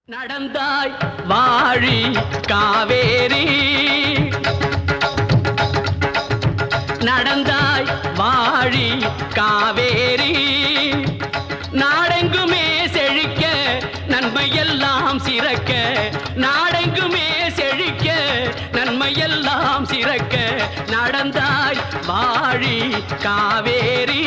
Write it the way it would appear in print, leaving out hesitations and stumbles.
நடந்தாய் வாழி காவேரி நடந்தாய் வாழி காவேரி நாடெங்குமே செழிக்க நன்மையெல்லாம் சிறக்க நாடெங்குமே செழிக்க நன்மையெல்லாம் சிறக்க நடந்தாய் வாழி காவேரி